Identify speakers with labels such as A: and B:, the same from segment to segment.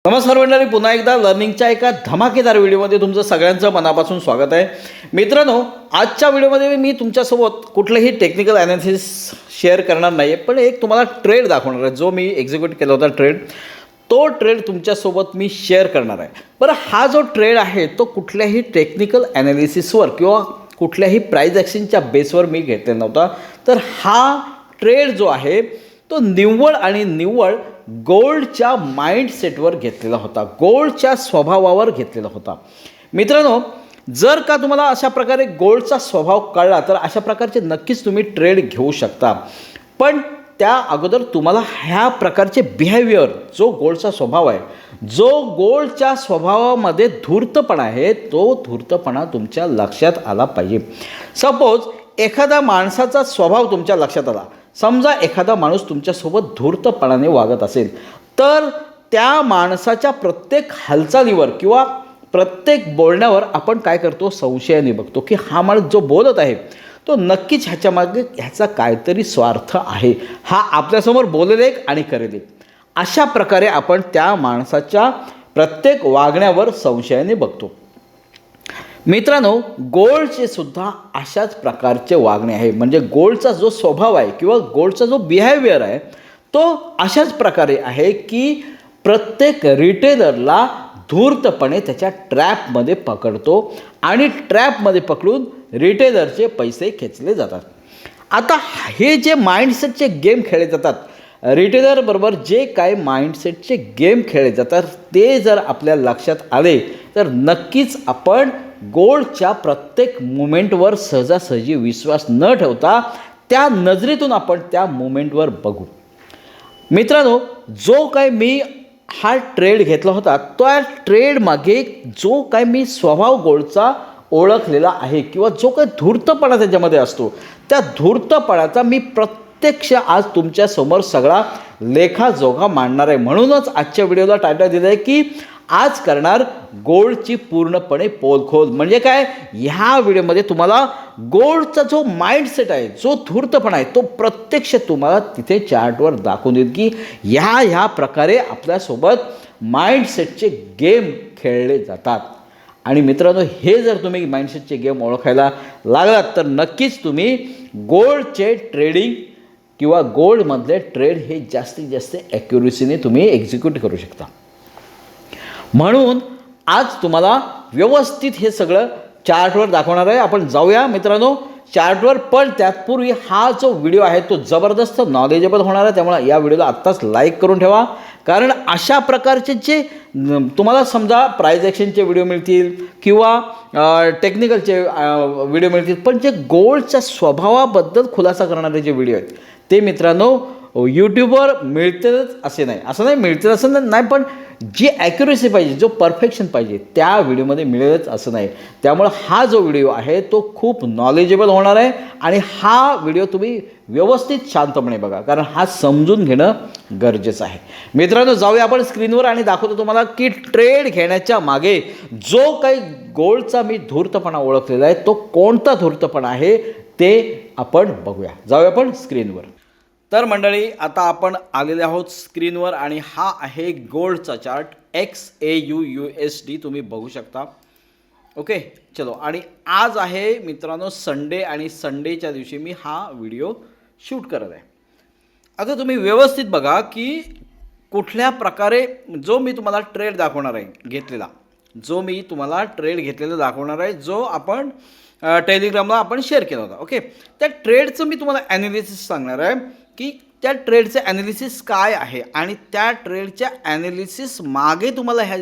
A: नमस्कार मंडळी, पुन्हा एकदा लर्निंगच्या एका धमाकेदार व्हिडिओमध्ये तुमचं सगळ्यांचं मनापासून स्वागत आहे. मित्रांनो, आजच्या व्हिडिओमध्ये मी तुमच्यासोबत कुठलंही टेक्निकल ॲनालिसिस शेअर करणार नाही आहे, पण एक तुम्हाला ट्रेड दाखवणार आहे. जो मी एक्झिक्यूट केला होता ट्रेड, तो ट्रेड तुमच्यासोबत मी शेअर करणार आहे. बरं, हा जो ट्रेड आहे तो कुठल्याही टेक्निकल ॲनालिसिसवर किंवा कुठल्याही प्राइस ॲक्शनच्या बेसवर मी घेतलेला नव्हता. तर हा ट्रेड जो आहे तो निव्वळ आणि निव्वळ गोल्डच्या माइंडसेटवर घेतलेला होता, गोल्डच्या स्वभावावर घेतलेला होता. मित्रांनो, जर का तुम्हाला अशा प्रकारे गोल्डचा स्वभाव कळला तर अशा प्रकारचे नक्कीच तुम्ही ट्रेड घेऊ शकता. पण त्या अगोदर तुम्हाला ह्या प्रकारचे बिहेवियर, जो गोल्डचा स्वभाव आहे, जो गोल्डच्या स्वभावामध्ये धूर्तपणा आहे, तो धूर्तपणा तुमच्या लक्षात आला पाहिजे. सपोज एखाद्या माणसाचा स्वभाव तुमच्या लक्षात आला. समजा एखादा माणूस तुमच्यासोबत धूर्तपणाने वागत असेल, तर त्या माणसाच्या प्रत्येक हालचालीवर किंवा प्रत्येक बोलण्यावर आपण काय करतो, संशयाने बघतो की हा माणूस जो बोलत आहे तो नक्कीच ह्याच्यामागे ह्याचा काहीतरी स्वार्थ आहे. हा आपल्यासमोर बोलेल एक आणि करेल एक. अशा प्रकारे आपण त्या माणसाच्या प्रत्येक वागण्यावर संशयाने बघतो. मित्रांनो, गोल्डचे सुद्धा अशाच प्रकारचे वागणे आहे. म्हणजे गोल्डचा जो स्वभाव आहे किंवा गोल्डचा जो बिहेवियर आहे तो अशाच प्रकारे आहे की प्रत्येक रिटेलरला धूर्तपणे त्याच्या ट्रॅपमध्ये पकडतो आणि ट्रॅपमध्ये पकडून रिटेलरचे पैसे खेचले जातात. आता हे जे माइंडसेटचे गेम खेळले जातात, रिटेलरबरोबर जे काय माइंडसेटचे गेम खेळले जातात, ते जर आपल्या लक्षात आले तर नक्कीच आपण गोल्डच्या प्रत्येक मुमेंटवर सहजासहजी विश्वास न ठेवता त्या नजरेतून आपण त्या मुमेंटवर बघू. मित्रांनो, जो काय मी हा ट्रेड घेतला होता, त्या ट्रेडमागे जो काय मी स्वभाव गोल्डचा ओळखलेला आहे किंवा जो काही धूर्तपणा त्याच्यामध्ये असतो, त्या धूर्तपणाचा मी प्रत्यक्ष आज तुमच्यासमोर सगळा लेखाजोखा मांडणार आहे. म्हणूनच आजच्या व्हिडिओला टायटल दिलं आहे की आज करणार गोल्डची पूर्णपणे पोलखोल. म्हणजे काय, ह्या व्हिडिओमध्ये तुम्हाला गोल्डचा जो माइंडसेट आहे, जो धूर्तपणा आहे, तो प्रत्यक्ष तुम्हाला तिथे चार्टवर दाखवून देईल की ह्या प्रकारे आपल्यासोबत माइंडसेटचे गेम खेळले जातात. आणि मित्रांनो, हे जर तुम्ही माइंडसेटचे गेम ओळखायला लागलात तर नक्कीच तुम्ही गोल्डचे ट्रेडिंग किंवा गोल्डमधले ट्रेड हे जास्तीत जास्त ॲक्युरेसीने तुम्ही एक्झिक्यूट करू शकता. म्हणून आज तुम्हाला व्यवस्थित हे सगळं चार्टवर दाखवणार आहे. आपण जाऊया मित्रांनो चार्टवर. पण त्यापूर्वी हा जो व्हिडिओ आहे तो जबरदस्त नॉलेजेबल होणार आहे, त्यामुळे या व्हिडिओला आत्ताच लाईक करून ठेवा. कारण अशा प्रकारचे जे तुम्हाला समजा प्राइस ॲक्शनचे व्हिडिओ मिळतील किंवा टेक्निकलचे व्हिडिओ मिळतील, पण जे गोल्डच्या स्वभावाबद्दल खुलासा करणारे जे व्हिडिओ आहेत ते मित्रांनो यूट्यूबवर मिळतीलच असे नाही, असं नाही मिळतील असं नाही, पण जी ॲक्युरेसी पाहिजे, जो परफेक्शन पाहिजे त्या व्हिडिओमध्ये मिळेलच असं नाही. त्यामुळं हा जो व्हिडिओ आहे तो खूप नॉलेजेबल होणार आहे आणि हा व्हिडिओ तुम्ही व्यवस्थित शांतपणे बघा, कारण हा समजून घेणं गरजेचं आहे. मित्रांनो, जाऊया आपण स्क्रीनवर आणि दाखवतो तुम्हाला की ट्रेड घेण्याच्या मागे जो काही गोल्डचा मी धूर्तपणा ओळखलेला आहे तो कोणता धूर्तपणा आहे ते आपण बघूया. जाऊया आपण स्क्रीनवर. तर मंडळी, आता आपण आलेले आहोत स्क्रीनवर आणि हा आहे गोल्डचा चार्ट XAUUSD, तुम्ही बघू शकता. ओके, चलो. आणि आज आहे मित्रांनो संडे आणि संडेच्या दिवशी मी हा व्हिडिओ शूट करत आहे. आता तुम्ही व्यवस्थित बघा की कुठल्या प्रकारे जो मी तुम्हाला ट्रेड दाखवणार आहे घेतलेला, जो मी तुम्हाला ट्रेड घेतलेला दाखवणार आहे, जो आपण टेलिग्रामला आपण शेअर केला होता. ओके, त्या ट्रेडचं मी तुम्हाला ॲनालिसिस सांगणार आहे की त्या ट्रेडचं ॲनालिसिस काय आहे आणि त्या ट्रेडच्या ॲनालिसिस मागे तुम्हाला ह्या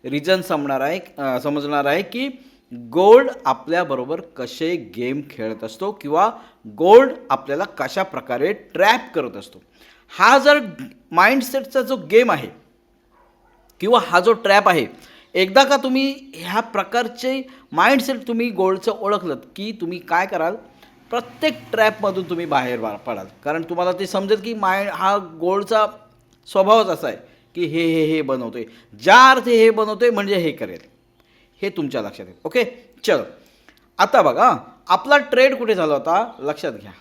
A: रिझन समजणार आहे की गोल्ड आपल्याबरोबर कसे गेम खेळत असतो किंवा गोल्ड आपल्याला कशा प्रकारे ट्रॅप करत असतो. हा जर माइंडसेटचा जो गेम आहे किंवा हा जो ट्रॅप आहे, एकदा का तुम्ही ह्या प्रकारचे माइंडसेट तुम्ही गोल्डचं ओळखलं की तुम्ही काय कराल, प्रत्येक ट्रॅपमधून तुम्ही बाहेर पडाल. कारण तुम्हाला ते समजेल की हा गोल्डचा स्वभावच असा आहे की हे बनवतोय, ज्या अर्थे हे बनवतोय म्हणजे हे करेल, हे तुमच्या लक्षात येईल. ओके, चलो. आता बघा आपला ट्रेड कुठे झाला होता, लक्षात घ्या.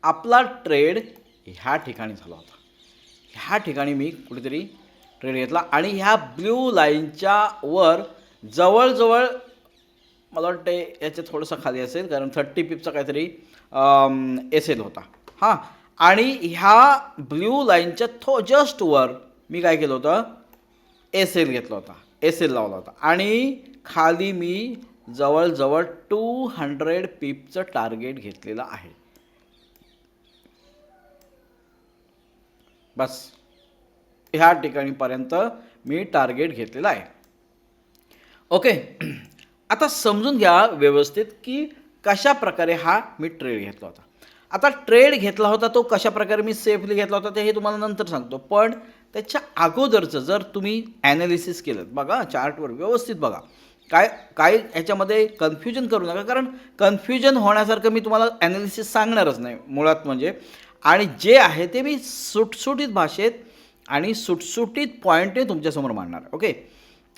A: आपला ट्रेड ह्या ठिकाणी झाला होता. ह्या ठिकाणी मी कुठेतरी ट्रेड घेतला आणि ह्या ब्ल्यू लाईनच्या वर जवळजवळ मला वाटते याच्या थोडंसं खाली असेल, कारण 30 पिपचा काहीतरी एस एल होता हां. आणि ह्या ब्ल्यू लाईनच्या जस्ट वर मी काय केलं होतं, एस एल घेतला होता, एस एल लावला होता आणि खाली मी जवळजवळ 200 पिपचं टार्गेट घेतलेलं आहे. बस ह्या ठिकाणीपर्यंत मी टार्गेट घेतलेलं आहे. ओके, आता समजून घ्या व्यवस्थित की कशा प्रकारे हा मी ट्रेड घेतला होता. आता ट्रेड घेतला होता तो कशा प्रकारे मी सेफली घेतला होता ते हे तुम्हाला नंतर सांगतो. पण त्याच्या अगोदरचं जर तुम्ही ॲनालिसिस केलं, बघा चार्टवर व्यवस्थित बघा, काय ह्याच्यामध्ये कन्फ्युजन करू नका, कारण कन्फ्युजन होण्यासारखं मी तुम्हाला ॲनालिसिस सांगणारच नाही मुळात म्हणजे. आणि जे आहे ते मी सुटसुटीत भाषेत आणि सुटसुटीत पॉईंटने तुमच्यासमोर मांडणार. ओके,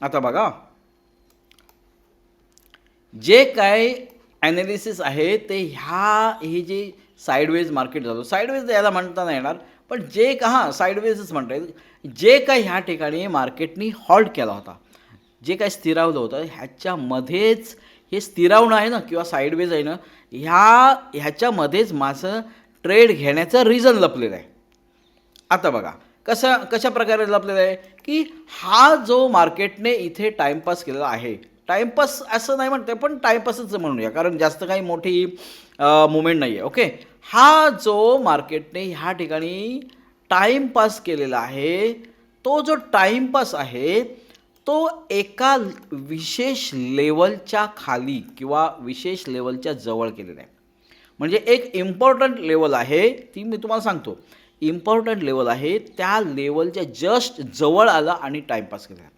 A: आता बघा जे काय ॲनालिसिस आहे ते हे जे साईडवेज मार्केट झालं, साईडवेज याला म्हणता नाही येणार, पण जे साईडवेजच म्हणता येईल, जे काय ह्या ठिकाणी मार्केटनी हॉल्ट केला होता, जे काय स्थिरावलं होतं ह्याच्यामध्येच हे स्थिरावणं आहे ना किंवा साईडवेज आहे ना, ह्याच्यामध्येच माझं ट्रेड घेण्याचं रिझन लपलेलं आहे. आता बघा कशा प्रकारे लपलेलं आहे की हा जो मार्केटने इथे टाईमपास केलेला आहे, टाईमपास असं नाही म्हणते पण टाईमपासच म्हणूया, कारण जास्त काही मोठी मुवमेंट नाही आहे. ओके, हा जो मार्केटने ह्या ठिकाणी टाईमपास केलेला आहे, तो जो टाईमपास आहे तो एका विशेष लेवलच्या खाली किंवा विशेष लेवलच्या जवळ केलेला आहे. म्हणजे एक इम्पॉर्टंट लेवल आहे, ती मी तुम्हाला सांगतो, इम्पॉर्टंट लेवल आहे, त्या लेवलच्या जस्ट जवळ आला आणि टाईमपास केला.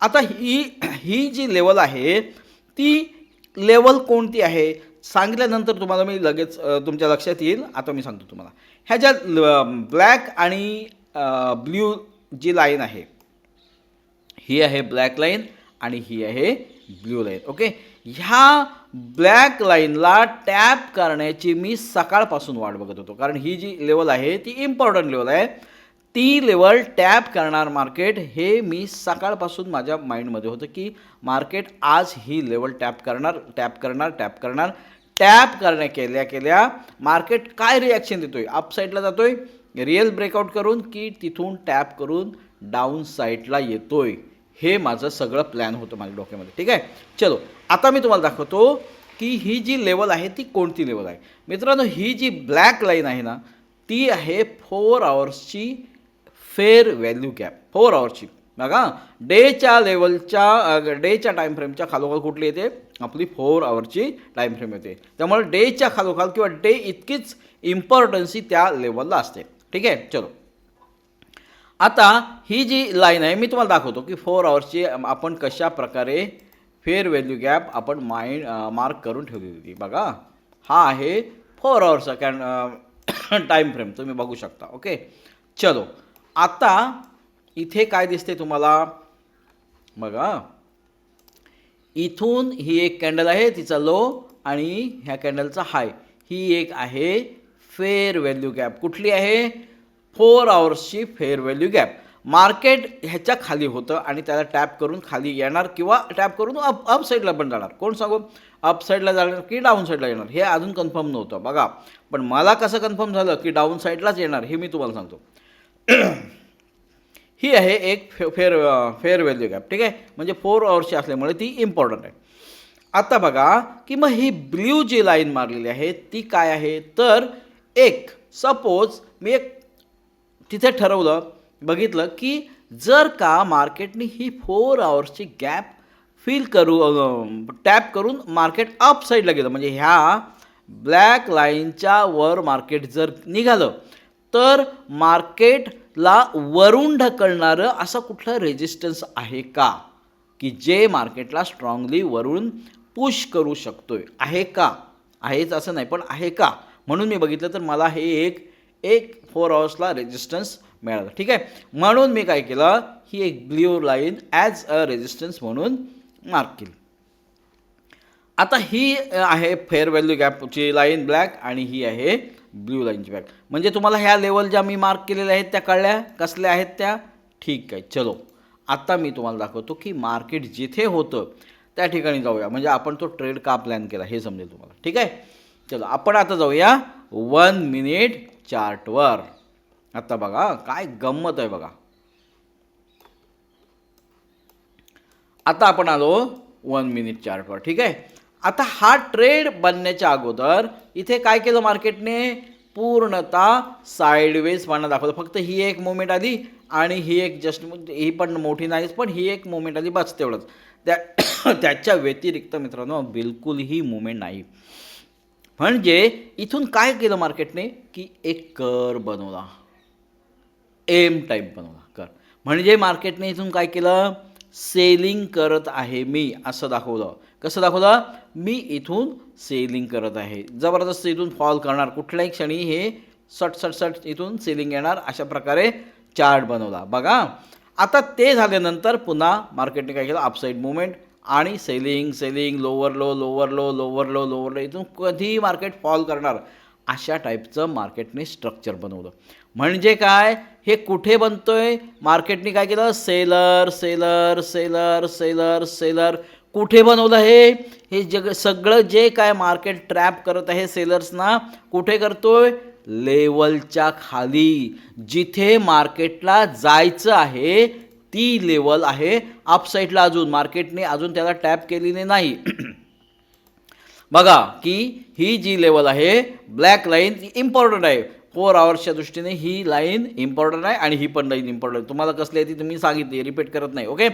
A: आता ही जी लेवल आहे ती लेवल कोणती आहे सांगितल्यानंतर तुम्हाला मी लगेच तुमच्या लक्षात येईल. आता मी सांगतो तुम्हाला, ह्या ज्या ब्लॅक आणि ब्ल्यू जी लाईन आहे, ही आहे ब्लॅक लाईन आणि ही आहे ब्ल्यू लाईन. ओके, ह्या ब्लॅक लाईनला टॅप करण्याची मी सकाळपासून वाट बघत होतो, कारण ही जी लेवल आहे ती इम्पॉर्टंट लेवल आहे. ती लेवल टॅप करणार मार्केट हे मी सकाळपासून माझ्या माइंडमध्ये होतं की मार्केट आज ही लेवल टॅप करणार. टॅप केल्या मार्केट काय रिॲक्शन देतोय, अप साईडला जातोय रिअल ब्रेकआउट करून की तिथून टॅप करून डाऊन साईडला येतोय, हे माझं सगळं प्लॅन होतं माझ्या डोक्यामध्ये. ठीक आहे, चलो आता मी तुम्हाला दाखवतो की ही जी लेवल आहे ती कोणती लेवल आहे. मित्रांनो, ही जी ब्लॅक लाईन आहे ना, ती आहे 4 आवर्सची फेअर व्हॅल्यू गॅप. 4 आवर्सची बघा, डेच्या टाईम फ्रेमच्या खालोखाल कुठली येते, आपली 4 आवर्सची टाईम फ्रेम येते. त्यामुळे डेच्या खालोखाल किंवा डे इतकीच इम्पॉर्टन्सी त्या लेवलला असते. ठीक आहे, चलो आता ही जी लाईन आहे मी तुम्हाला दाखवतो की 4 आवर्सची आपण कशा प्रकारे फेअर व्हॅल्यू गॅप आपण मार्क करून ठेवली होती. बघा, हा आहे 4 आवर्सचा टाईम फ्रेम, तुम्ही बघू शकता. ओके, चलो आता इथे काय दिसते तुम्हाला, बघा इथून ही एक कॅन्डल आहे तिचा लो आणि ह्या कॅन्डलचा हाय, ही एक आहे फेअर व्हॅल्यू गॅप. कुठली आहे, 4 आवर्सची फेअर व्हॅल्यू गॅप. मार्केट ह्याच्या खाली होतं आणि त्याला टॅप करून खाली येणार किंवा टॅप करून अप साईडला पण जाणार. कोण सांगू, अप साईडला जाणार की डाऊन साईडला येणार हे अजून कन्फर्म नव्हतं. बघा, पण मला कसं कन्फर्म झालं की डाऊन साईडलाच येणार हे मी तुम्हाला सांगतो. ही आहे एक फेअर व्हॅल्यू गॅप. ठीक आहे, म्हणजे 4 आवर्सची असल्यामुळे ती इम्पॉर्टंट आहे. आता बघा की मग ही ब्ल्यू जी लाईन मारलेली आहे ती काय आहे, तर एक सपोज मी एक तिथे ठरवलं, बघितलं की जर का मार्केटने ही 4 आवर्सची गॅप टॅप करून मार्केट अप साईडला गेलं, म्हणजे ह्या ब्लॅक लाईनच्या वर मार्केट जर निघालं तर मार्केटला वरून ढकलणारं असं कुठलं रेजिस्टन्स आहे का की जे मार्केटला स्ट्रॉंगली वरून पुश करू शकतोय, आहे का, आहेच असं नाही पण आहे का. म्हणून मी बघितलं तर मला हे एक 4 आवर्सला रेजिस्टन्स मिळालं. ठीक आहे, म्हणून मी काय केलं, ही एक blue line as a resistance म्हणून मार्क केली. आता ही आहे फेअर व्हॅल्यू गॅपची लाईन ब्लॅक आणि ही आहे ब्ल्यू लाईनची बॅक. म्हणजे तुम्हाला ह्या लेवल ज्या मी मार्क केलेल्या आहेत त्या कळल्या कसल्या आहेत त्या. ठीक आहे, चलो आता मी तुम्हाला दाखवतो की मार्केट जिथे होतं त्या ठिकाणी जाऊया. म्हणजे आपण तो ट्रेड का प्लॅन केला हे समजेल तुम्हाला. ठीक आहे, चलो आपण आता जाऊया 1 मिनिट चार्टवर. आता बघा काय गंमत आहे बघा. आता आपण आलो 1 मिनिट चार्टवर. ठीक आहे, आता हा ट्रेड बनण्याच्या अगोदर इथे काय केलं मार्केटने, पूर्णतः साईडवेज पाना दाखवलं. फक्त ही एक मोमेंट आली आणि ही एक जस्ट, ही पण मोठी नाहीच पण ही एक मोमेंट आली बस तेवढंच. त्याच्या व्यतिरिक्त मित्रांनो बिलकुलही मुवमेंट नाही. म्हणजे इथून काय केलं मार्केटने की एक कर बनवला, एम टाईप बनवला कर. म्हणजे मार्केटने इथून काय केलं, सेलिंग करत आहे मी असं दाखवलं. कसं दाखवलं, मी इथून सेलिंग करत आहे, जबरदस्त इथून फॉल करणार, कुठल्याही क्षणी हे सट सट सट इथून सेलिंग येणार, अशा प्रकारे चार्ट बनवला. बघा आता ते झाल्यानंतर पुन्हा मार्केटने काय केलं, अपसाईड मुवमेंट आणि selling selling, lower low lower low lower low lower low, इथून कधी मार्केट फॉल करणार अशा टाईपचं मार्केटने स्ट्रक्चर बनवलं. म्हणजे काय, हे कुठे बनतोय, मार्केटने काय केलं, seller seller seller seller seller. कुठे बनवलं हे सगळं जे काय मार्केट ट्रॅप करत आहे सेलर्सना, कुठे करतोय, लेवलच्या खाली. जिथे मार्केटला जायचं आहे ती लेवल आहे अपसाईडला, अजून मार्केटने अजून त्याला टॅप केलेली नाही. बघा की ही जी लेवल आहे ब्लॅक लाईन इम्पॉर्टंट आहे, 4 आवर्सच्या दृष्टीने ही लाईन इम्पॉर्टंट आहे आणि ही पण लाईन इम्पॉर्टंट आहे. तुम्हाला कसली आहे ती तुम्ही सांगितली, रिपीट करत नाही. ओके,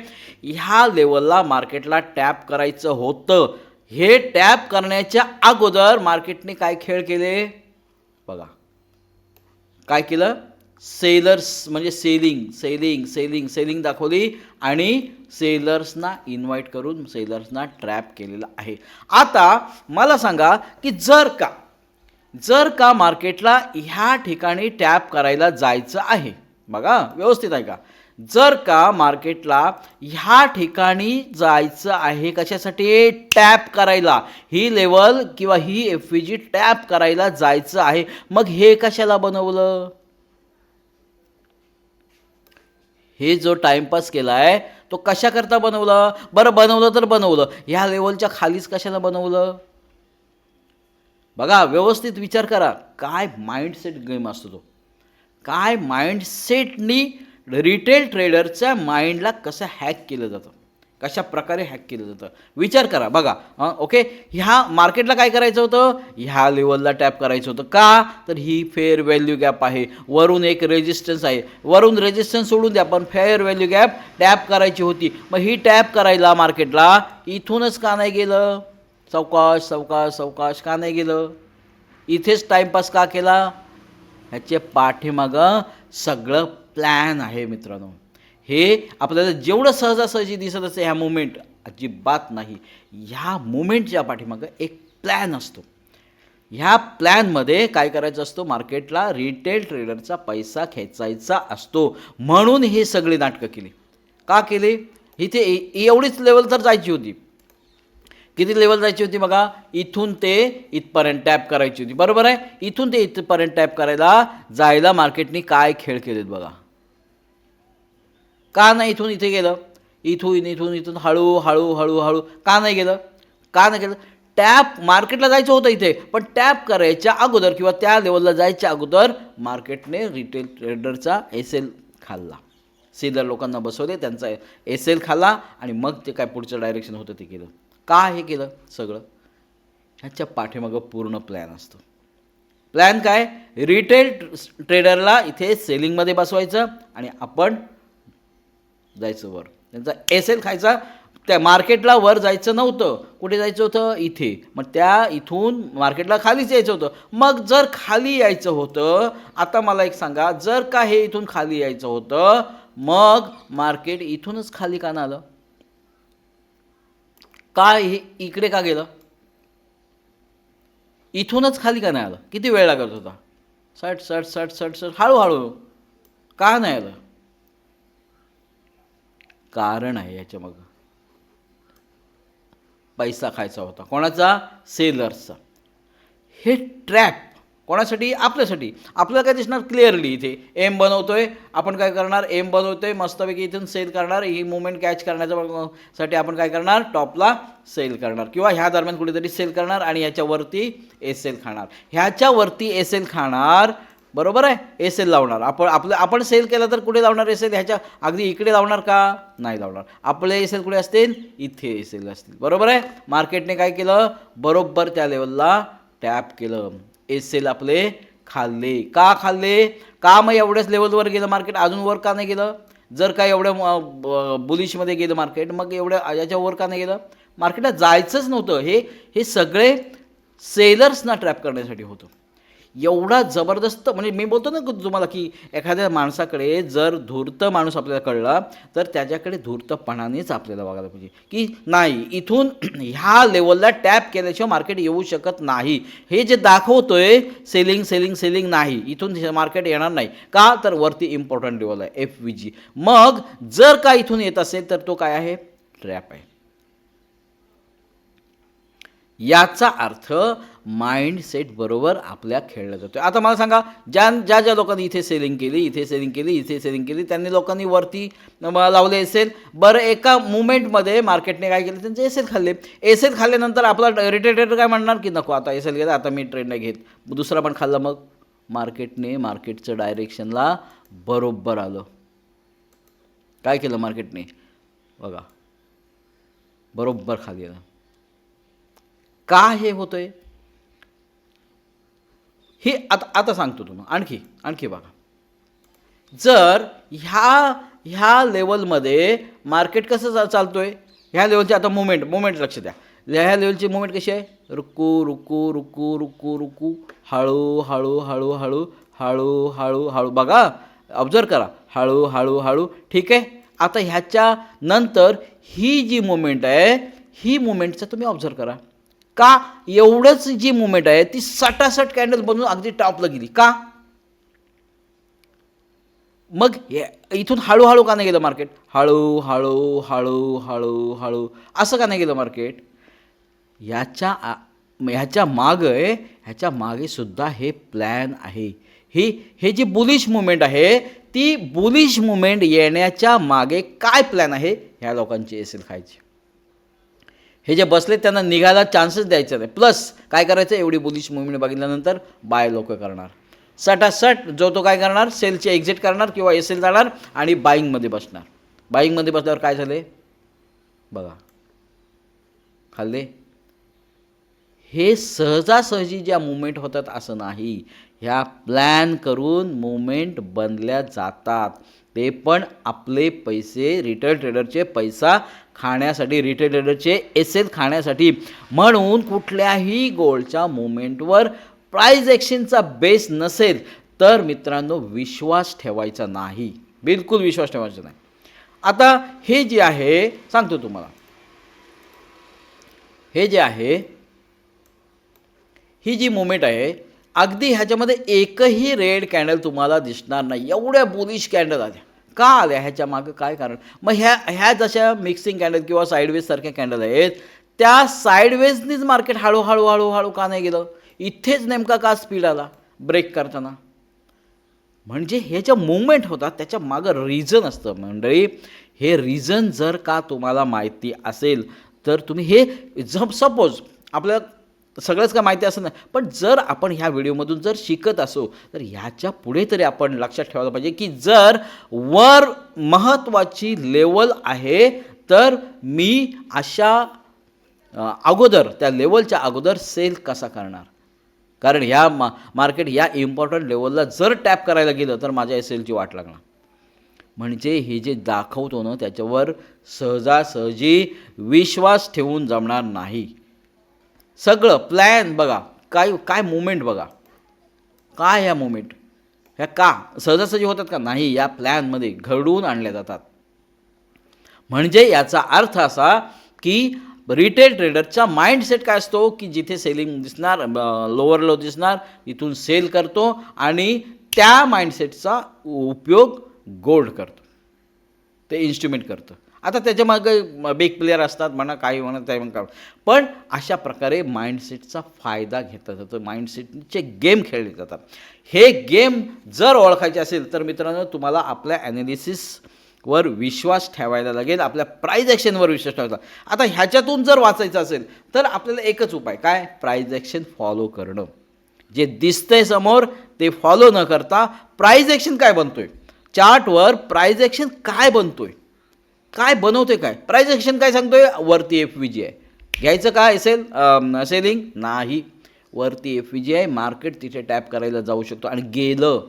A: ह्या लेवलला मार्केटला टॅप करायचं होतं. हे टॅप करण्याच्या अगोदर मार्केटने काय खेळ केले बघा, काय केलं, सेलर्स म्हणजे सेलिंग सेलिंग सेलिंग सेलिंग दाखवली आणि सेलर्सना इन्व्हाइट करून सेलर्सना ट्रॅप केलेलं आहे. आता मला सांगा की जर का मार्केटला ह्या ठिकाणी टॅप करायला जायचं आहे, बघा व्यवस्थित आहे का, जर का मार्केटला ह्या ठिकाणी जायचं आहे कशासाठी, टॅप करायला, ही लेवल किंवा ही FVG टॅप करायला जायचं आहे, मग हे कशाला बनवलं, हे जो टाइमपास केला आहे तो कशाकरता बनवलं बरं, बनवलं तर बनवलं ह्या लेवलच्या खालीच कशाला बनवलं. बघा व्यवस्थित विचार करा, काय माइंडसेट गेम असतो तो, काय माइंडसेटनी रिटेल ट्रेडरच्या माइंडला कसं हॅक केलं जातं, कशा प्रकारे हॅक केलं जातं, विचार करा. बघा ओके, ह्या मार्केटला काय करायचं होतं, ह्या लेवलला टॅप करायचं होतं. का तर ही फेअर व्हॅल्यू गॅप आहे, वरून एक रेजिस्टन्स आहे, वरून रेजिस्टन्स सोडून द्या पण फेअर व्हॅल्यू गॅप टॅप करायची होती. मग ही टॅप करायला मार्केटला इथूनच का नाही गेलं, सावकाश सावकाश सावकाश का नाही गेलं, इथेच टाईमपास का केला, ह्याचे पाठीमागं सगळं प्लॅन आहे मित्रांनो. हे आपल्याला जेवढं सहजासहजी दिसत असते ह्या मुवमेंट, अजिबात नाही. ह्या मुवमेंटच्या पाठीमागं एक प्लॅन असतो. ह्या प्लॅनमध्ये काय करायचं असतो, मार्केटला रिटेल ट्रेडरचा पैसा खेचायचा असतो. म्हणून हे सगळे नाटकं केली. का केले, इथे एवढीच लेवल तर जायची होती, किती लेवल जायची होती बघा, इथून ते इथपर्यंत टॅप करायची होती, बरोबर आहे. इथून ते इथपर्यंत टॅप करायला जायला मार्केटने काय खेळ केलेत बघा. का नाही इथून इथे गेलं, इथून हळू हळू हळू हळू का नाही गेलं, का नाही गेलं, टॅप मार्केटला जायचं होतं इथे, पण टॅप करायच्या अगोदर किंवा त्या लेवलला जायच्या अगोदर मार्केटने रिटेल ट्रेडरचा SL खाल्ला, सेलर लोकांना बसवले, त्यांचा SL खाल्ला आणि मग ते काय पुढचं डायरेक्शन होतं ते केलं. का हे केलं सगळं, ह्याच्या पाठीमागं पूर्ण प्लॅन असतो. प्लॅन काय, रिटेल ट्रेडरला इथे सेलिंगमध्ये बसवायचं आणि आपण जायचं वर, त्यांचा SL खायचा. त्या मार्केटला वर जायचं नव्हतं, कुठे जायचं होतं, इथे. मग त्या इथून मार्केटला खालीच यायचं होतं. मग जर खाली यायचं होतं, आता मला एक सांगा, जर का हे इथून खाली यायचं होतं, मग मार्केट इथूनच खाली का आलं, काय हे इकडे का गेलं, इथूनच खाली का नाही आलं, किती वेळ लागत होता, सट सट सट सट सट हळूहळू का नाही आलं, कारण आहे याच्या मग, पैसा खायचा होता, कोणाचा, सेलर्सचा. हे ट्रॅप कोणासाठी? आपल्यासाठी. आपल्याला काय दिसणार? क्लिअरली इथे एम बनवतोय आपण. काय करणार? एम बनवतोय मस्तपैकी, इथून सेल करणार. ही मुवमेंट कॅच करण्यासाठी आपण काय करणार? टॉपला सेल करणार किंवा ह्या दरम्यान कुठेतरी सेल करणार आणि ह्याच्यावरती एस एल खाणार. ह्याच्यावरती एस एल खाणार, बरोबर आहे. एस एल लावणार. आपण सेल केलं तर कुठे लावणार एस एल? ह्याच्या अगदी इकडे लावणार का? नाही लावणार. आपले एस एल कुठे असतील? इथे एस एल असतील, बरोबर आहे. मार्केटने काय केलं? बरोबर त्या लेवलला टॅप केलं. एस एल आपले खाल्ले. का खाल्ले? का मग एवढ्याच लेवलवर गेलं मार्केट, अजून वर का नाही गेलं? जर का एवढ्या बुलिशमध्ये गेलं मार्केट, मग एवढ्या याच्यावर का नाही गेलं? मार्केटला जायचंच नव्हतं. हे सगळे सेलर्सना ट्रॅप करण्यासाठी होतं. एवढा जबरदस्त, म्हणजे मी बोलतो ना तुम्हाला की एखाद्या माणसाकडे जर धूर्त माणूस आपल्याला कळला तर त्याच्याकडे धूर्तपणानेच आपल्याला बघायला पाहिजे की नाही, इथून ह्या लेवलला टॅप केल्याशिवाय मार्केट येऊ शकत नाही. हे जे दाखवतोय सेलिंग सेलिंग सेलिंग नाही, इथून मार्केट येणार नाही. का? तर वरती इम्पॉर्टंट लेवल आहे FVG. मग जर का इथून येत असेल तर तो काय आहे? ट्रॅप आहे. याचा अर्थ माइंडसेट बरोबर आपल्या खेळला जातो. आता मला सांगा, ज्या लोकांनी इथे सेलिंग केली, इथे सेलिंग केली, इथे सेलिंग केली, त्यांनी लोकांनी वरती लावले एसेल. बरं, एका मुवमेंटमध्ये मार्केटने काय केलं? त्यांचे एसेल खाल्ले. एसेल खाल्ल्यानंतर आपला रिटेल ट्रेडर काय म्हणणार की नको, आता एसेल गेला, आता मी ट्रेड नाही घेत. दुसरा पण खाल्ला. मग मार्केटचं डायरेक्शनला बरोबर आलं. काय केलं मार्केटने? बघा, बरोबर खाली आलं. का हे होतंय? हे आता सांगतो तुम्हाला. आणखी बघा, जर ह्या लेवलमध्ये मार्केट कसं चालतोय, ह्या लेवलची आता मुवमेंट लक्ष द्या. ह्या लेवलची मुवमेंट कशी आहे? रुकू रुकू रुकू रुकू रुकू, हळू हळू हळू हळू हळू हळू हळू. बघा, ऑब्झर्व करा, हळू हळू हळू. ठीक आहे. आता ह्याच्या नंतर ही जी मुवमेंट आहे, ही मुवमेंटचं तुम्ही ऑब्झर्व करा. का? एवढंच जी मुवमेंट आहे ती सटासट कॅन्डल बनवून अगदी टॉपला गेली. का? मग इथून हळूहळू का नाही गेलं मार्केट? हळू हळू हळू हळू हळू असं का नाही गेलं मार्केट? ह्याच्या मागे सुद्धा हे प्लॅन आहे. हे जी बुलिश मुवमेंट आहे, ती बुलिश मुवमेंट येण्याच्या मागे काय प्लॅन आहे? ह्या लोकांची एसेल खायची. हे जे बसले त्यांना निघायला चान्सेस द्यायचे नाही. प्लस काय करायचं? एवढी बुलिश मुवमेंट बघितल्यानंतर बाय लोक करणार. सटासट जो तो काय करणार? सेलचे एक्झिट करणार किंवा एसेल जाणार आणि बाईंगमध्ये बसणार. बाईंगमध्ये बसल्यावर काय झाले? बघा, खाल्ले. हे सहजासहजी ज्या मुवमेंट होतात असं नाही. ह्या प्लॅन करून मुवमेंट बनल्या जातात. ते पण आपले पैसे, रिटेल ट्रेडरचे पैसा खाण्यासाठी, रिटेल ट्रेडरचे एसेल खाण्यासाठी. म्हणून कुठल्याही गोल्डच्या मुवमेंटवर प्राइस ॲक्शनचा बेस नसेल तर मित्रांनो विश्वास ठेवायचा नाही, बिलकुल विश्वास ठेवायचा नाही. आता हे जे आहे सांगतो तुम्हाला, हे जे आहे, ही जी मुवमेंट आहे, अगदी ह्याच्यामध्ये एकही रेड कॅन्डल तुम्हाला दिसणार नाही. एवढ्या बुलिश कॅन्डल आल्या. का आल्या? ह्याच्या मागं काय कारण? मग ह्या जशा मिक्सिंग कॅन्डल किंवा साईडवेज सारख्या कॅन्डल आहेत, त्या साईडवेजनीच मार्केट हळूहळू हळूहळू का नाही गेलं? इथेच नेमका का स्पीड आला ब्रेक करताना? म्हणजे हे जे मुवमेंट होतात त्याच्या मागं रिझन असतं मंडळी. हे रिझन जर का तुम्हाला माहिती असेल तर तुम्ही हे सपोज आपल्याला सगळंच काय माहिती असं नाही, पण जर आपण ह्या व्हिडिओमधून जर शिकत असो तर ह्याच्या पुढे तरी आपण लक्षात ठेवायला पाहिजे की जर वर महत्त्वाची लेवल आहे तर मी अशा अगोदर, त्या लेवलच्या अगोदर सेल कसा करणार? कारण ह्या मार्केट या इम्पॉर्टंट लेवलला जर टॅप करायला गेलं तर माझ्या एसेलची वाट लागणार. म्हणजे हे जे दाखवतो ना त्याच्यावर सहजासहजी विश्वास ठेवून जमणार नाही. सगळं प्लॅन बघा, काय मुवमेंट बघा, काय ह्या मुवमेंट ह्या का सहजासहजी होतात का? नाही, या प्लॅनमध्ये घडवून आणल्या जातात. म्हणजे याचा अर्थ असा की रिटेल ट्रेडरचा माइंडसेट काय असतो की जिथे सेलिंग दिसणार, लोअर लो दिसणार, इथून सेल करतो आणि त्या माइंडसेटचा उपयोग गोल्ड करतो, ते इन्स्ट्रुमेंट करतं. आता त्याच्यामागे बिग प्लेयर असतात म्हणा, काही म्हणा ते म्हणा, पण अशा प्रकारे माइंडसेटचा फायदा घेतला जातो, माइंडसेटचे गेम खेळले जातात. हे गेम जर ओळखायचे असेल तर मित्रांनो तुम्हाला आपल्या ॲनालिसिसवर विश्वास ठेवायला लागेल, आपल्या प्राईज ॲक्शनवर विश्वास ठेवायचा. आता ह्याच्यातून जर वाचायचं असेल तर आपल्याला एकच उपाय, काय? प्राईज ॲक्शन फॉलो करणं. जे दिसतंय समोर ते फॉलो न करता प्राईज ॲक्शन काय बनतोय, चार्टवर प्राईज ॲक्शन काय बनतोय, काय बनवतोय, काय प्राईज ॲक्शन काय सांगतोय, वरती FVG आहे, घ्यायचं काय असेल सेलिंग नाही, वरती FVG आहे, मार्केट तिथे टॅप करायला जाऊ शकतो आणि गेलं.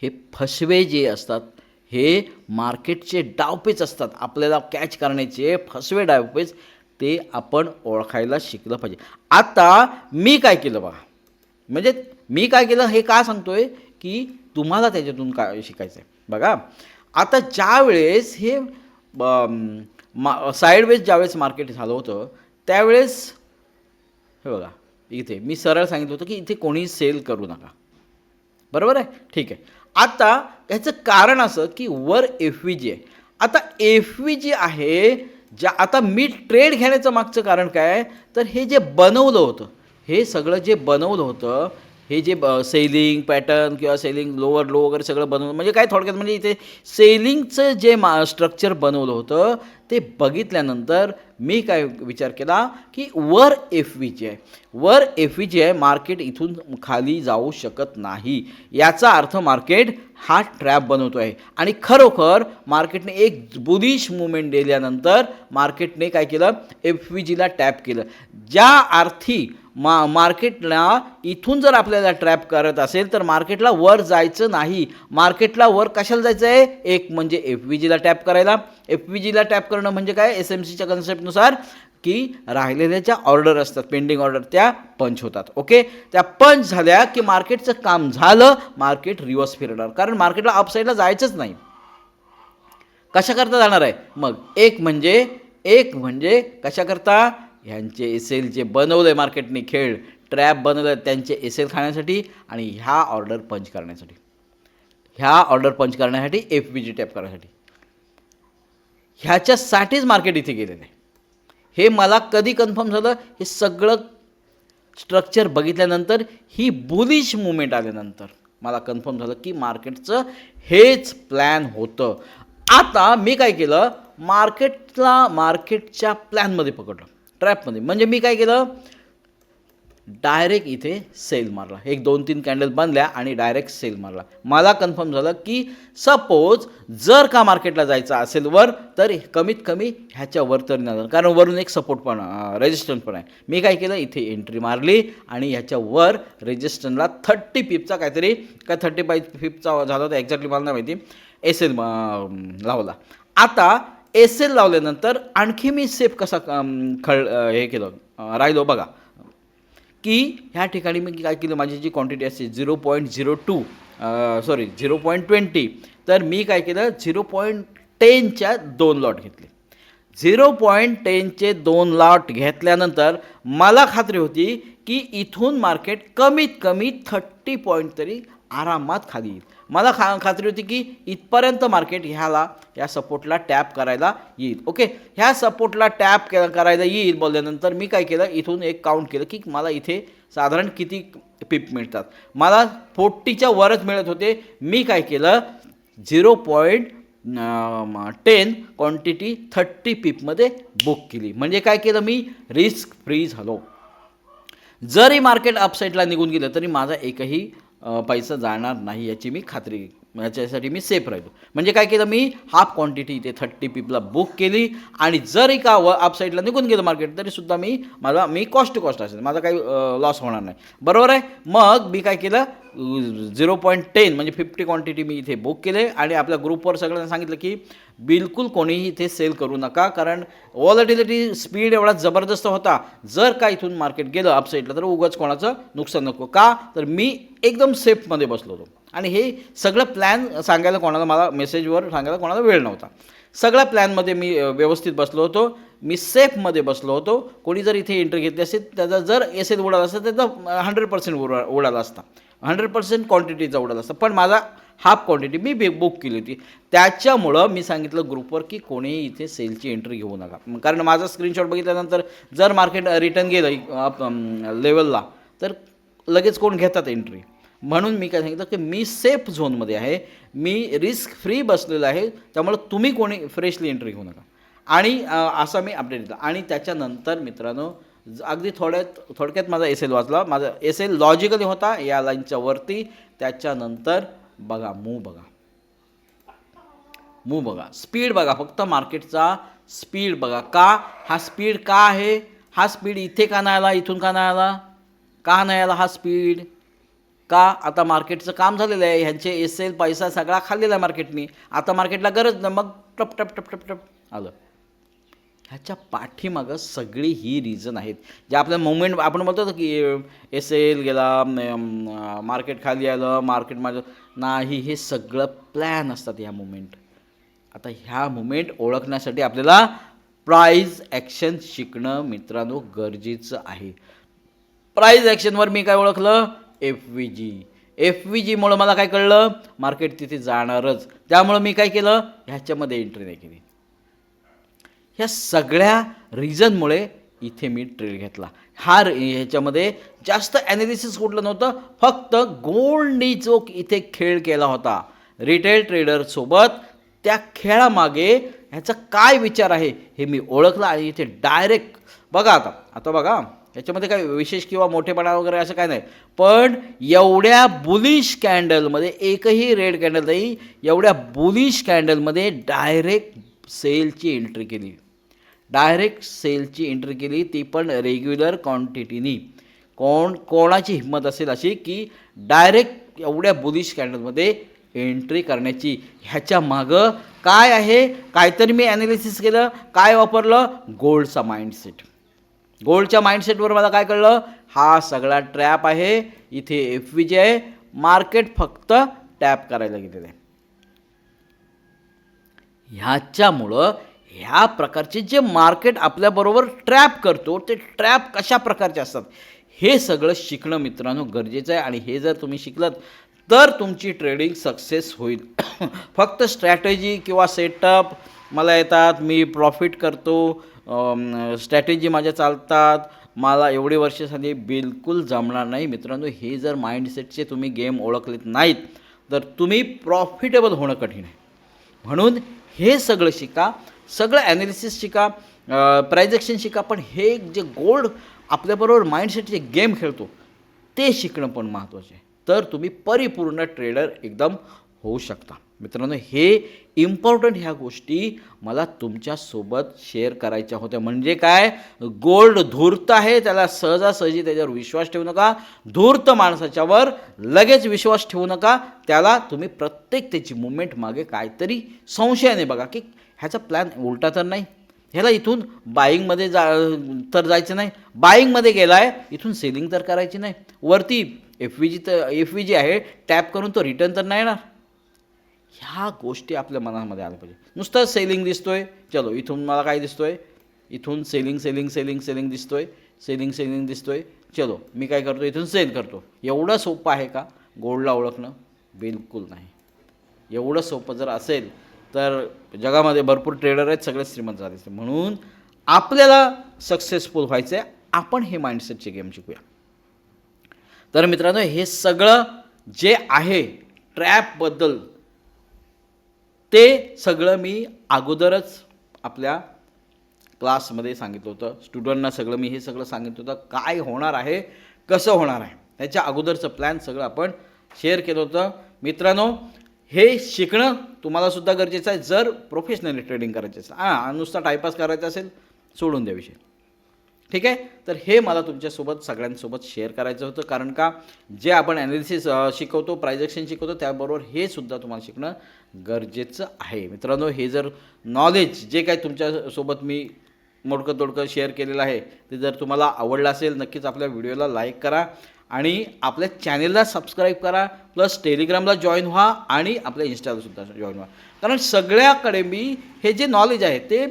A: हे फसवे जे असतात हे मार्केटचे डावपेच असतात, आपल्याला कॅच करण्याचे फसवे डावपेच, ते आपण ओळखायला शिकलं पाहिजे. आता मी काय केलं बघा, म्हणजे मी काय केलं हे का सांगतोय की तुम्हाला त्याच्यातून काय शिकायचं आहे बघा. आता ज्या वेळेस हे साईडवेज ज्यावेळेस मार्केट झालं होतं त्यावेळेस हे बघा, इथे मी सरळ सांगितलं होतं की इथे कोणी सेल करू नका, बरोबर आहे, ठीक आहे. आता ह्याचं कारण असं की वर FVG आहे. आता FVG आहे ज्या, आता मी ट्रेड घेण्याचं मागचं कारण काय, तर हे जे बनवलं होतं, हे सगळं जे बनवलं होतं, हे जे सेलिंग पॅटर्न किंवा सेलिंग लोअर लो वगैरे सगळं बनवलं, म्हणजे काय थोडक्यात म्हणजे इथे सेलिंगचं जे स्ट्रक्चर बनवलं होतं ते बघितल्यानंतर मी काय विचार केला की वर FVG आहे, वर FVG आहे, मार्केट इथून खाली जाऊ शकत नाही, याचा अर्थ मार्केट हा ट्रॅप बनवतो आहे. आणि खरोखर मार्केटने एक बुलिश मुवमेंट दिल्यानंतर मार्केटने काय केलं, FVGला टॅप केलं, ज्या अर्थी मार्केटला इथून जर आपल्याला ट्रॅप करत असेल तर मार्केटला वर जायचं नाही. मार्केटला वर कशाला जायचं आहे, एक म्हणजे FVGला टॅप करायला. FVGला टॅप करणं म्हणजे काय, SMCच्या कन्सेप्टनुसार की राहिलेल्या ज्या ऑर्डर असतात पेंडिंग ऑर्डर त्या पंच होतात. ओके, त्या पंच झाल्या की मार्केटचं काम झालं, मार्केट रिव्हर्स फिरणार, कारण मार्केटला अपसाईडला जायचंच नाही. कशा करता जाणार आहे मग, एक म्हणजे कशा करता, ह्यांचे SL जे बनवलं आहे मार्केटने खेळ, ट्रॅप बनवलं आहे त्यांचे SL खाण्यासाठी आणि ह्या ऑर्डर पंच करण्यासाठी, FVG टॅप करण्यासाठी, ह्याच्यासाठीच मार्केट इथे गेलेलं आहे. हे मला कधी कन्फर्म झालं, हे सगळं स्ट्रक्चर बघितल्यानंतर, ही बुलिश मुवमेंट आल्यानंतर मला कन्फर्म झालं की मार्केटचं हेच प्लॅन होतं. आता मी काय केलं, मार्केटच्या प्लॅनमध्ये पकडलं, ट्रॅपमध्ये. म्हणजे मी काय केलं, डायरेक्ट इथे सेल मारला, 1-2-3 कॅन्डल बांधल्या आणि डायरेक्ट सेल मारला. मला कन्फर्म झालं की सपोज जर का मार्केटला जायचं असेल वर, तर कमीत कमी ह्याच्या वर तरी नाही, कारण वरून एक सपोर्ट पण रेजिस्टन्स पण आहे. मी काय केलं, इथे एंट्री मारली आणि ह्याच्या वर रेजिस्टन्सला 30 पिपचा काहीतरी, काय 35 पिपचा झाला होता एक्झॅक्टली मला नाही माहिती, SL लावला. आता SL लावल्यानंतर आणखी मी सेफ कसा हे केलं राहिलो बघा, की ह्या ठिकाणी मी काय केलं, माझी जी क्वांटिटी असते 0.20, तर मी काय केलं 0.10च्या 2 लॉट घेतले. 0.10चे 2 लॉट घेतल्यानंतर मला खात्री होती की इथून मार्केट कमीत कमी 30 पॉईंट तरी आरामात खाली येईल. मला खात्री होती की इथपर्यंत मार्केट या सपोर्टला टॅप करायला येईल. ओके, ह्या सपोर्टला टॅप करायला येईल बोलल्यानंतर मी काय केलं, इथून एक काउंट केलं की मला इथे साधारण किती पिप मिळतात. मला 40च्या वरच मिळत होते. मी काय केलं, 0.10 क्वांटिटी 30 पिपमध्ये बुक केली. म्हणजे काय केलं, मी रिस्क फ्री झालो. जरी मार्केट अपसाईडला निघून गेलं तरी माझा एकही पैसा जाणार नाही याची मी खात्री, याच्यासाठी मी सेफ राहिलो. म्हणजे काय केलं, मी हाफ क्वांटिटी इथे 30 पिपला बुक केली आणि जरी का अपसाईडला निघून गेलं मार्केट तरीसुद्धा मी कॉस्ट टू कॉस्ट असेल, माझा काही लॉस होणार नाही, बरोबर आहे. मग मी काय केलं, 0.10 म्हणजे 50 क्वांटिटी मी इथे बुक केले आणि आपल्या ग्रुपवर सगळ्यांना सांगितलं की बिलकुल कोणीही इथे सेल करू नका, कारण व्हॉलॅटिलिटी स्पीड एवढा जबरदस्त होता. जर का इथून मार्केट गेलं अपसाईडला तर उगाच कोणाचं नुकसान नको. का तर मी एकदम सेफमध्ये बसलो होतो आणि हे सगळं प्लॅन सांगायला मला मेसेजवर सांगायला कोणाला वेळ नव्हता. सगळ्या प्लॅनमध्ये मी व्यवस्थित बसलो होतो. मी सेफमध्ये बसलो होतो. कोणी जर इथे एंट्री घेतली असेल त्याचा जर एस एल उडाला असता त्याचा 100% उडाला असता, 100% क्वांटिटीचा उडाला असता, पण माझा हाफ क्वांटिटी मी बुक केली होती. त्याच्यामुळं मी सांगितलं ग्रुपवर की कोणीही इथे सेलची एंट्री घेऊ नका, कारण माझा स्क्रीनशॉट बघितल्यानंतर जर मार्केट रिटर्न गेलं लेवलला तर लगेच कोण घेतात एंट्री. म्हणून मी काय सांगितलं की मी सेफ झोनमध्ये आहे, मी रिस्क फ्री बसलेलं आहे, त्यामुळं तुम्ही कोणी फ्रेशली एंट्री घेऊ नका. आणि असा मी अपडेट दिला. आणि त्याच्यानंतर मित्रांनो अगदी थोडक्यात माझा एस एल वाचला. माझा एस एल लॉजिकली होता या लाईनच्या वरती. त्याच्यानंतर बघा मूव बघा, स्पीड बघा, फक्त मार्केटचा स्पीड बघा. हा स्पीड का आहे? हा स्पीड इथे का नाही आला, इथून का नाही आला हा स्पीड? का? आता मार्केटचं काम झालेलं आहे, ह्यांचे एस एल पैसा सगळा खाल्लेला आहे मार्केटनी, आता मार्केटला गरज नाही, मग टप टप टप टप टप आलं. ह्याच्या पाठीमागं सगळी ही रिझन आहेत जे आपल्या मुवमेंट आपण बोलतो की एस एल गेला, मार्केट खाली आलं, मार्केट माझं नाही, हे सगळं प्लॅन असतात ह्या मुवमेंट. आता ह्या मुवमेंट ओळखण्यासाठी आपल्याला प्राईज ॲक्शन शिकणं मित्रांनो गरजेचं आहे. प्राईज ॲक्शनवर मी काय ओळखलं? एफ व्ही जीमुळं मला काय कळलं? मार्केट तिथे जाणारच, त्यामुळं मी काय केलं? ह्याच्यामध्ये एंट्री नाही केली. ह्या सगळ्या रिझनमुळे इथे मी ट्रेड घेतला. ह्याच्यामध्ये जास्त ॲनालिसिस कुठलं नव्हतं, फक्त गोल्डनी जो इथे खेळ केला होता रिटेल ट्रेडरसोबत, त्या खेळामागे ह्याचा काय विचार आहे हे मी ओळखलं. आणि इथे डायरेक्ट बघा, आता बघा, याच्यामध्ये काय विशेष किंवा मोठेपणा वगैरे असं काय नाही, पण एवढ्या बुलिश कॅन्डलमध्ये एकही रेड कॅन्डल नाही, एवढ्या बुलिश कॅन्डलमध्ये डायरेक्ट सेलची एंट्री केली, ती पण रेग्युलर क्वांटिटीनी. कोणाची हिंमत असेल अशी की डायरेक्ट एवढ्या बुलिश कॅन्डलमध्ये एंट्री करण्याची? ह्याच्या मागं काय आहे? काहीतरी मी ॲनालिसिस केलं, काय वापरलं? गोल्डचा माइंडसेट. गोल्डच्या माइंडसेटवर मला काय कळलं? हा सगळा ट्रॅप आहे, इथे एफ व्ही जी आहे, मार्केट फक्त टॅप करायला गेलेलं आहे. ह्याच्यामुळं ह्या प्रकारचे जे मार्केट आपल्याबरोबर ट्रॅप करतो ते ट्रॅप कशा प्रकारचे असतात हे सगळं शिकणं मित्रांनो गरजेचं आहे. आणि हे जर तुम्ही शिकलात तर तुमची ट्रेडिंग सक्सेस होईल. फक्त स्ट्रॅटेजी किंवा सेटअप मला येतात, मी प्रॉफिट करतो, स्ट्रॅटेजी माझ्या चालतात, मला एवढे वर्ष झाली, बिलकुल जमणार नाही मित्रांनो. हे जर माइंडसेटचे तुम्ही गेम ओळखलेत नाहीत तर तुम्ही प्रॉफिटेबल होणं कठीण आहे. म्हणून हे सगळं शिका, सगळं ॲनालिसिस शिका, प्राईज ॲक्शन शिका, पण हे जे गोल्ड आपल्याबरोबर माइंडसेटचे गेम खेळतो ते शिकणं पण महत्त्वाचं आहे. तर तुम्ही परिपूर्ण ट्रेडर एकदम होऊ शकता मित्रांनो. हे इम्पॉर्टंट ह्या गोष्टी मला तुमच्यासोबत शेअर करायच्या होत्या. म्हणजे काय? गोल्ड धूर्त आहे, त्याला सहजासहजी त्याच्यावर विश्वास ठेवू नका. धूर्त माणसाच्यावर लगेच विश्वास ठेवू नका. त्याला तुम्ही प्रत्येक त्याची मुवमेंट मागे काहीतरी संशयाने बघा की ह्याचा प्लॅन उलटा तर नाही, ह्याला इथून बाईंगमध्ये तर जायचं नाही, बाईंगमध्ये गेला आहे इथून सेलिंग तर करायची नाही, वरती एफ व्ही जी आहे टॅप करून तो रिटर्न तर नाही येणार. ह्या गोष्टी आपल्या मनामध्ये आल्या पाहिजे. नुसतं सेलिंग दिसतोय, चलो इथून मला काय दिसतोय, इथून सेलिंग दिसतोय, चलो मी काय करतो, इथून सेल करतो. एवढं सोपं आहे का गोल्डला ओळखणं? बिलकुल नाही. एवढं सोपं जर असेल तर जगामध्ये भरपूर ट्रेडर आहेत, सगळे श्रीमंत झाले. म्हणून आपल्याला सक्सेसफुल व्हायचं आहे, आपण हे माइंडसेटचे गेम शिकूया. तर मित्रांनो हे सगळं जे आहे ट्रॅपबद्दल ते सगळं मी अगोदरच आपल्या क्लासमध्ये सांगितलं होतं. स्टुडंटना सगळं मी हे सगळं सांगितलं होतं, काय होणार आहे, कसं होणार आहे, त्याच्या अगोदरचं प्लॅन सगळं आपण शेअर केलं होतं. मित्रांनो हे शिकणं तुम्हालासुद्धा गरजेचं आहे जर प्रोफेशनली ट्रेडिंग करायचं असेल. नुसता टाईमपास करायचा असेल सोडून द्या विषय, ठीक आहे. तर हे मला तुमच्यासोबत सगळ्यांसोबत शेअर करायचं होतं, कारण का जे आपण ॲनालिसिस शिकवतो, प्राईज ॲक्शन शिकवतो, त्याबरोबर हे सुद्धा तुम्हाला शिकणं गरजेचं आहे. मित्रांनो हे जर नॉलेज जे काय तुमच्यासोबत मी मोडकं तोडकं शेअर केलेलं आहे ते जर तुम्हाला आवडलं असेल नक्कीच आपल्या व्हिडिओला लाईक करा आणि आपल्या चॅनेलला सबस्क्राईब करा, प्लस टेलिग्रामला जॉईन व्हा आणि आपल्या इन्स्टालासुद्धा जॉईन व्हा. कारण सगळ्याकडे मी हे जे नॉलेज आहे ते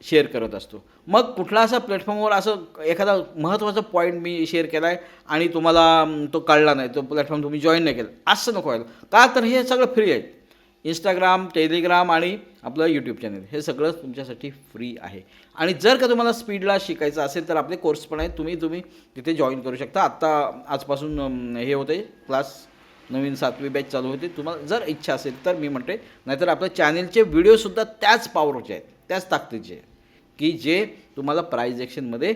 A: शेअर करत असतो. मग कुठला असा प्लॅटफॉर्मवर असं एखादा महत्त्वाचा पॉईंट मी शेअर केला आहे आणि तुम्हाला तो कळला नाही, तो प्लॅटफॉर्म तुम्ही जॉईन नाही केला, असं नको व्हायला. का तर हे सगळं फ्री आहे. इंस्टाग्राम, टेलिग्राम आणि आपलं यूट्यूब चॅनल हे सगळं तुमच्यासाठी फ्री आहे. आणि जर का तुम्हाला स्पीडला शिकायचं असेल तर आपले कोर्स पण आहेत, तुम्ही तिथे जॉईन करू शकता. आत्ता आजपासून हे होते क्लास, नवीन 7वी बॅच चालू होते. तुम्हाला जर इच्छा असेल तर मी म्हणते, नाहीतर आपल्या चॅनलचे व्हिडिओसुद्धा त्याच पॉवरचे आहेत, त्याच ताकदीचे आहेत की जे तुम्हाला प्राइज ॲक्शनमध्ये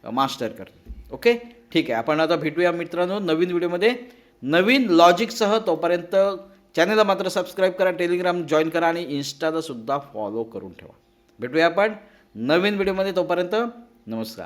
A: मास्टर करते. ओके, ठीक आहे. आपण आता भेटूया मित्रांनो नवीन व्हिडिओमध्ये नवीन लॉजिकसह. तोपर्यंत चॅनलला मात्र सबस्क्राईब करा, टेलिग्राम जॉईन करा आणि इन्स्टाला सुद्धा फॉलो करून ठेवा. भेटूया आपण नवीन व्हिडिओमध्ये. तोपर्यंत नमस्कार.